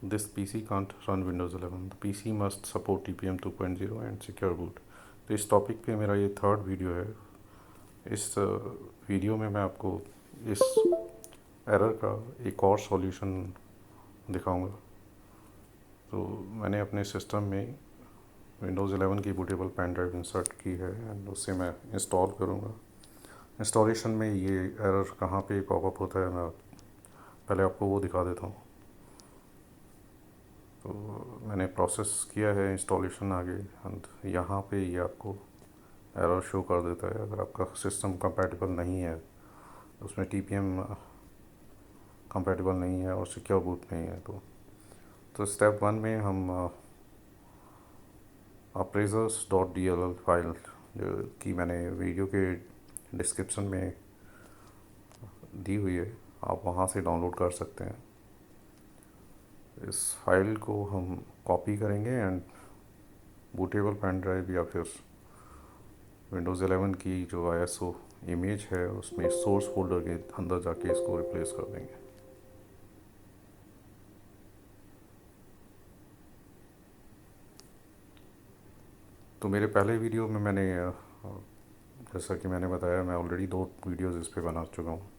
This PC can't run Windows 11. The PC must support TPM 2.0 and secure boot. तो इस topic पे मेरा ये थर्ड वीडियो है। इस वीडियो में मैं आपको इस एरर का एक और सॉल्यूशन दिखाऊंगा। तो मैंने अपने सिस्टम में विंडोज़ 11 की बूटेबल पेन ड्राइव इंसर्ट की है एंड उससे मैं इंस्टॉल करूँगा। इंस्टॉलेशन में ये एरर कहाँ पे पॉपअप होता है मैं पहले आपको वो दिखा देता हूँ। तो मैंने प्रोसेस किया है इंस्टॉलेशन आगे एंड यहाँ पे ये आपको एरर शो कर देता है अगर आपका सिस्टम कंपैटिबल नहीं है, उसमें टीपीएम कंपैटिबल नहीं है और सिक्योर बूट नहीं है। तो स्टेप 1 में हम appraisers.dll फाइल जो कि मैंने वीडियो के डिस्क्रिप्शन में दी हुई है, आप वहाँ से डाउनलोड कर सकते हैं। इस फाइल को हम कॉपी करेंगे एंड बूटेबल पेन ड्राइव या फिर विंडोज़ 11 की जो ISO इमेज है उसमें सोर्स फोल्डर के अंदर जाके इसको रिप्लेस कर देंगे। तो मेरे पहले वीडियो में मैंने जैसा कि मैंने बताया, मैं ऑलरेडी 2 वीडियोस इस पे बना चुका हूँ।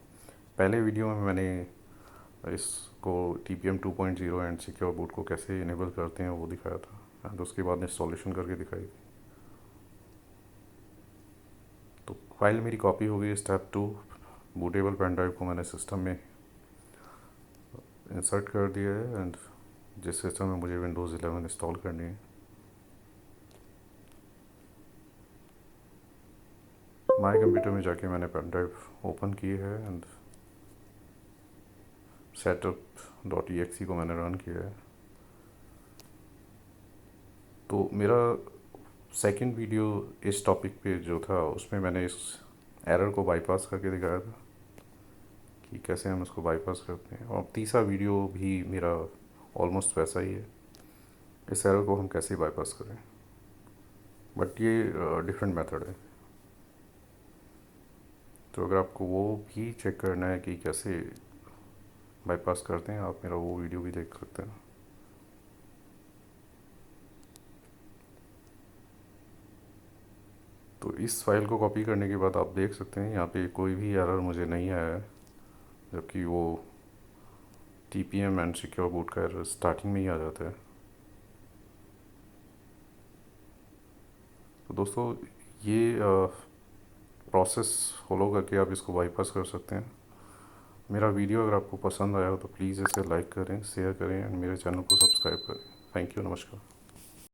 पहले वीडियो में मैंने इसको TPM 2.0 एंड सिक्योर बूट को कैसे इनेबल करते हैं वो दिखाया था एंड उसके बाद इंस्टॉलेशन करके दिखाई थी। तो फाइल मेरी कॉपी हो गई। स्टेप 2, बूटेबल पेन ड्राइव को मैंने सिस्टम में इंसर्ट कर दिया है एंड जिस सिस्टम में मुझे विंडोज़ 11 इंस्टॉल करनी है, माय कंप्यूटर में जाके मैंने पेन ड्राइव ओपन की है एंड setup.exe को मैंने रन किया है। तो मेरा सेकंड वीडियो इस टॉपिक पे जो था उसमें मैंने इस एरर को बाईपास करके दिखाया था कि कैसे हम इसको बाईपास करते हैं, और तीसरा वीडियो भी मेरा ऑलमोस्ट वैसा ही है, इस एरर को हम कैसे बाईपास करें, बट ये डिफरेंट मेथड है। तो अगर आपको वो भी चेक करना है कि कैसे बाईपास करते हैं, आप मेरा वो वीडियो भी देख सकते हैं। तो इस फाइल को कॉपी करने के बाद आप देख सकते हैं यहाँ पे कोई भी एरर मुझे नहीं आया है, जबकि वो TPM एंड सिक्योर बूट का एरर स्टार्टिंग में ही आ जाता है। तो दोस्तों ये प्रोसेस फॉलो करके आप इसको बाईपास कर सकते हैं। मेरा वीडियो अगर आपको पसंद आया हो तो प्लीज़ इसे लाइक करें, शेयर करें एंड मेरे चैनल को सब्सक्राइब करें। थैंक यू, नमस्कार।